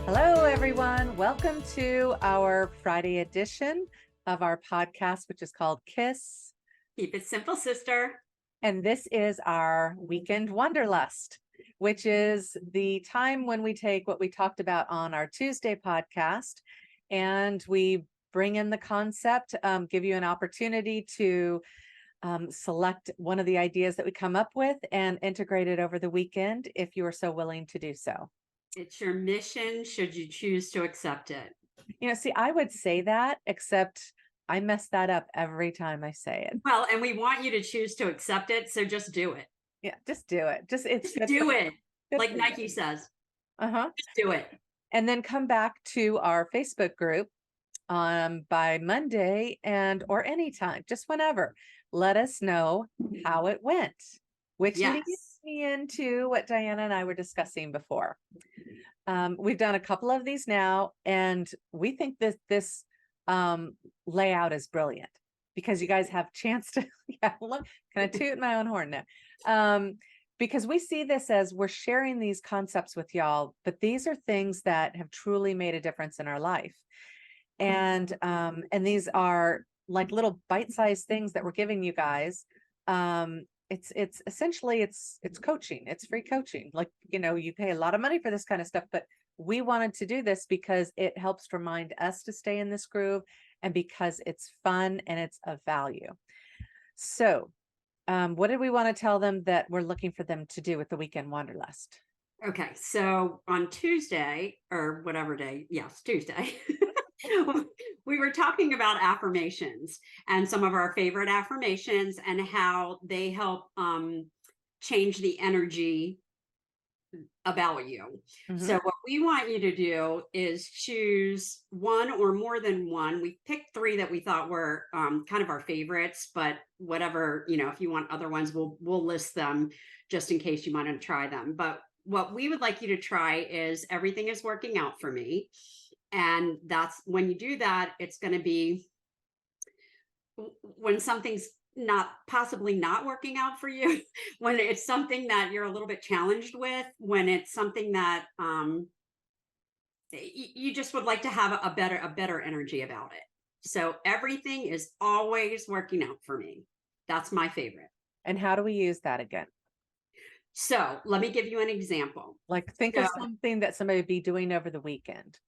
Hello, everyone. Welcome to our Friday edition of our podcast, which is called KISS. Keep it simple, sister. And this is our weekend Wanderlust, which is the time when we take what we talked about on our Tuesday podcast and we bring in the concept, give you an opportunity to select one of the ideas that we come up with and integrate it over the weekend if you are so willing to do so. It's your mission should you choose to accept it. See, I would say that, except I mess that up every time I say it. Well, and we want you to choose to accept it, so just do it. Yeah, just do it. It's Just do it. Like for Nike you. says. Uh-huh. Just do it. And then come back to our Facebook group by Monday or anytime, just whenever. Let us know how it went, which leads me into what Diana and I were discussing before. We've done a couple of these now, and we think that this layout is brilliant because you guys have a chance to look, kind of toot my own horn now. Because we see this as we're sharing these concepts with y'all, but these are things that have truly made a difference in our life. And these are like little bite-sized things that we're giving you guys. It's essentially it's coaching. It's free coaching. Like, you pay a lot of money for this kind of stuff, but we wanted to do this because it helps remind us to stay in this groove and because it's fun and it's of value. So what did we want to tell them that we're looking for them to do with the weekend Wanderlust? Okay, so on Tuesday or whatever day, yes, Tuesday, we were talking about affirmations and some of our favorite affirmations and how they help change the energy about you. Mm-hmm. So what we want you to do is choose one or more than one. We picked three that we thought were kind of our favorites, but whatever, if you want other ones, we'll list them just in case you want to try them. But what we would like you to try is everything is working out for me. And that's when you do that, it's going to be when something's possibly not working out for you, when it's something that you're a little bit challenged with, when it's something that you just would like to have a better energy about it. So everything is always working out for me. That's my favorite. And how do we use that again? So let me give you an example. Like think of something that somebody would be doing over the weekend.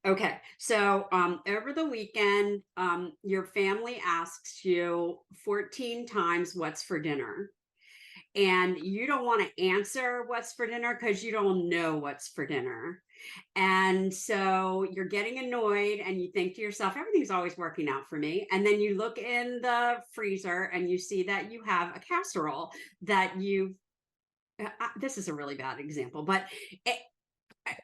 Okay, so over the weekend, your family asks you 14 times what's for dinner. And you don't want to answer what's for dinner because you don't know what's for dinner. And so you're getting annoyed and you think to yourself, everything's always working out for me. And then you look in the freezer and you see that you have a casserole that this is a really bad example, but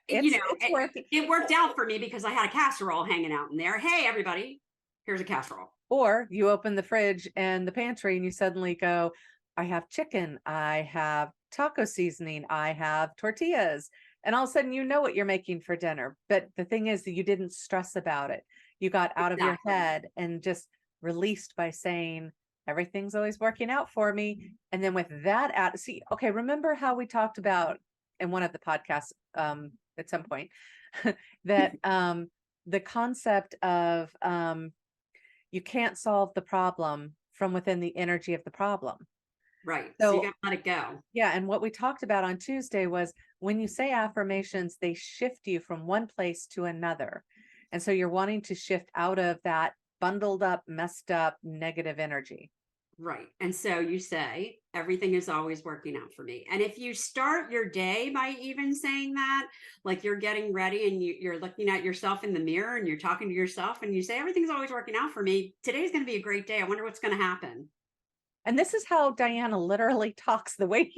it worked out for me because I had a casserole hanging out in there. Hey, everybody, here's a casserole. Or you open the fridge and the pantry and you suddenly go, I have chicken, I have taco seasoning, I have tortillas. And all of a sudden, you know what you're making for dinner. But the thing is that you didn't stress about it. You got out of your head and just released by saying, everything's always working out for me. And then with that out, remember how we talked about in one of the podcasts at some point that the concept of you can't solve the problem from within the energy of the problem. Right. So you got to let it go. Yeah. And what we talked about on Tuesday was when you say affirmations, they shift you from one place to another. And so you're wanting to shift out of that bundled up, messed up, negative energy. Right. And so you say, everything is always working out for me. And if you start your day by even saying that, like you're getting ready and you're looking at yourself in the mirror and you're talking to yourself and you say, everything's always working out for me. Today's going to be a great day. I wonder what's going to happen. And this is how Diana literally talks, the way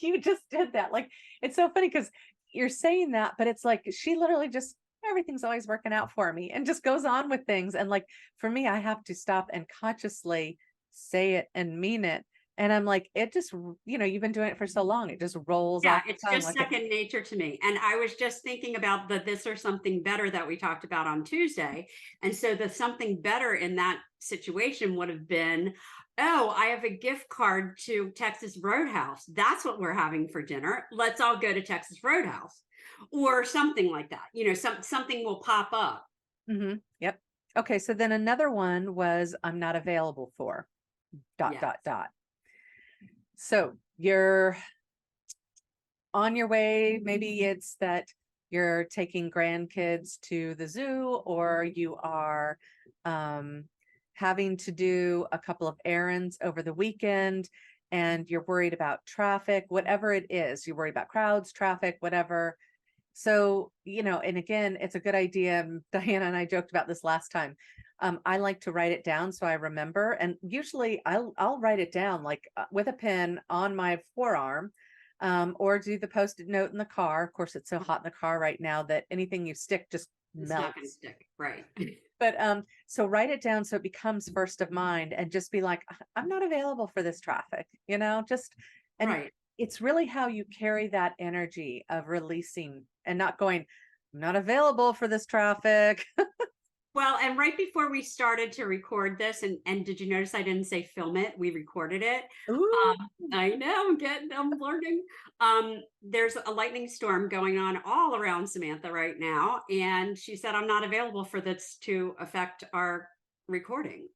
you just did that. Like, it's so funny because you're saying that, but it's like, she literally just, everything's always working out for me and just goes on with things. And like, for me, I have to stop and consciously say it and mean it. And I'm like, it just, you've been doing it for so long. It just rolls off. Yeah, it's just second nature to me. And I was just thinking about the this or something better that we talked about on Tuesday. And so the something better in that situation would have been, oh, I have a gift card to Texas Roadhouse. That's what we're having for dinner. Let's all go to Texas Roadhouse or something like that. Something will pop up. Yep. Okay. So then another one was, I'm not available for dot, Yes. dot, dot. So you're on your way. Maybe it's that you're taking grandkids to the zoo, or you are having to do a couple of errands over the weekend, and you're worried about traffic, whatever it is. You're worried about crowds, traffic, whatever. So, and again, it's a good idea. Diana and I joked about this last time. I like to write it down so I remember. And usually I'll write it down like with a pen on my forearm, or do the post-it note in the car. Of course, it's so hot in the car right now that anything you stick just It's not going to melts. stick. Right. But so write it down so it becomes first of mind, and just be like, I'm not available for this traffic, just, and Right. it's really how you carry that energy of releasing and not going, I'm not available for this traffic. Well, and right before we started to record this, and did you notice I didn't say film it? We recorded it. Ooh. I know, I'm learning. There's a lightning storm going on all around Samantha right now, and she said I'm not available for this to affect our recording.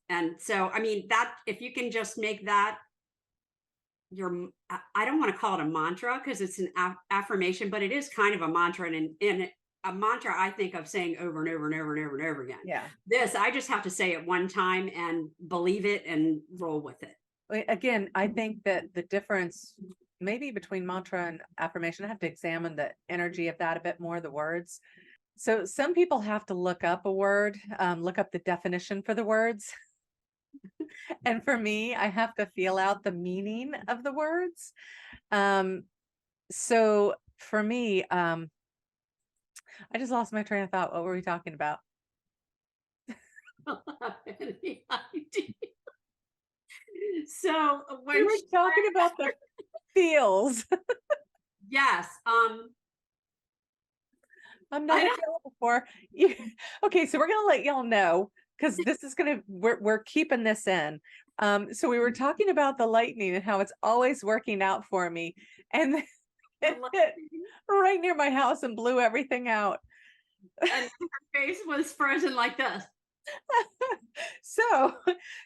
And so, I mean, that if you can just make that I don't want to call it a mantra because it's an affirmation, but it is kind of a mantra, and a mantra I think of saying over and over and over and over and over again. Yeah. This I just have to say it one time and believe it and roll with it. Again, I think that the difference maybe between mantra and affirmation, I have to examine the energy of that a bit more, the words. So some people have to look up a word, look up the definition for the words. And for me, I have to feel out the meaning of the words. So for me, I just lost my train of thought. What were we talking about? Any idea? So We when were talking about the feels. yes, I'm not I don't. available for you. Okay, so we're gonna let y'all know because this is we're keeping this in. So we were talking about the lightning and how it's always working out for me, and it hit right near my house and blew everything out. And her face was frozen like this. So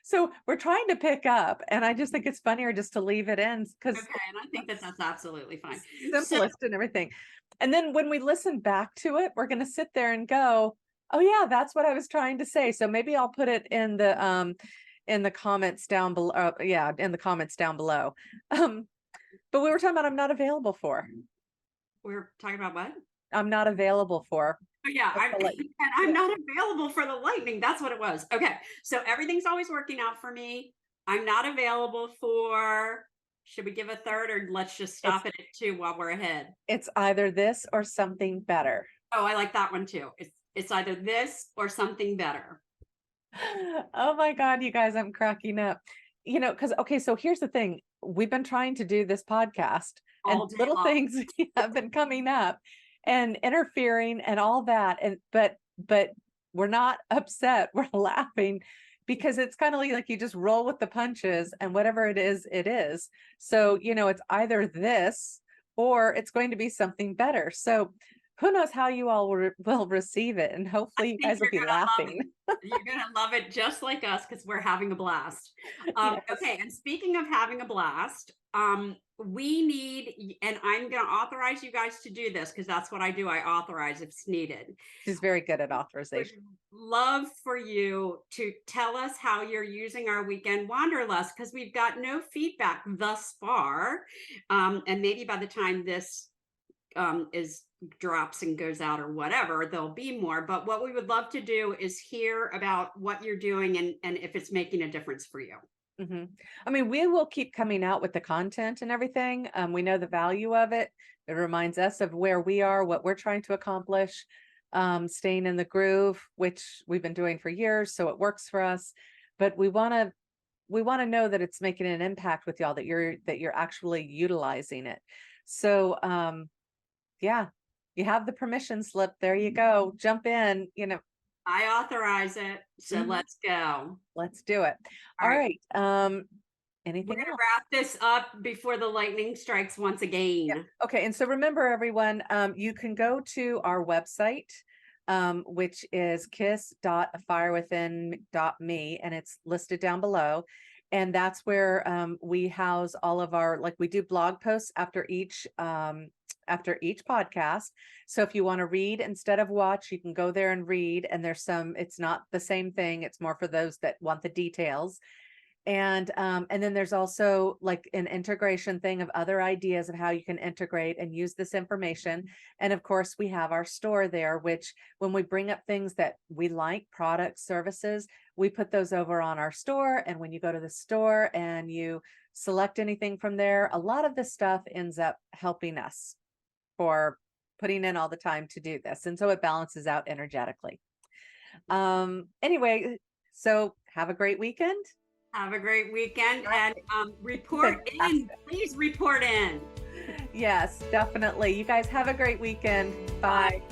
so we're trying to pick up, and I just think it's funnier just to leave it in because Okay, and I think that that's absolutely fine. So simplest and everything. And then when we listen back to it, we're going to sit there and go, oh yeah, that's what I was trying to say. So maybe I'll put it in the comments down below. Yeah, in the comments down below. But we were talking about I'm not available for. we're talking about what? I'm not available for. Oh yeah, and I'm Yeah. not available for the lightning. That's what it was. Okay, so everything's always working out for me. I'm not available for. Should we give a third, or let's just It's stop it at two while we're ahead? it's either this or something better. Oh, I like that one too. It's either this or something better. Oh my God, you guys, I'm cracking up. Because okay, so here's the thing. We've been trying to do this podcast, and All day little long. things have been coming up and interfering and all that. And but we're not upset. We're laughing because it's kind of like you just roll with the punches, and whatever it is, it is. So, it's either this or it's going to be something better. So who knows how you all will receive it, and I hopefully you think guys will you're be gonna love laughing. it. You're gonna love it just like us because we're having a blast. Yes. Okay, and speaking of having a blast, we need, and I'm gonna authorize you guys to do this because that's what I do. I authorize if it's needed. She's very good at Would authorization. love for you to tell us how you're using our weekend wanderlust because we've got no feedback thus far, and maybe by the time this is drops and goes out or whatever, there'll be more. But what we would love to do is hear about what you're doing and if it's making a difference for you. Hmm. I mean, we will keep coming out with the content and everything. We know the value of it. It reminds us of where we are, what we're trying to accomplish, staying in the groove, which we've been doing for years, so it works for us. But we want to know that it's making an impact with y'all, that you're actually utilizing it. So yeah, you have the permission slip. There you go. Jump in, I authorize it. So Mhm. let's go. Let's do it. All All right. right. We're Anything going to else? wrap this up before the lightning strikes once Yeah. again. Okay. And so remember, everyone, you can go to our website, which is kiss.afirewithin.me, and it's listed down below. And that's where we house all of our, like, we do blog posts after each podcast. So if you want to read instead of watch, you can go there and read. And it's not the same thing. It's more for those that want the details. And then there's also like an integration thing of other ideas of how you can integrate and use this information. And of course, we have our store there, which when we bring up things that we like, products, services, we put those over on our store. And when you go to the store and you select anything from there, a lot of the stuff ends up helping us for putting in all the time to do this. And so it balances out energetically. Anyway, so have a great weekend. Have a great weekend and report in. Fantastic. Please report in. Yes, definitely. You guys have a great weekend. Bye. Bye.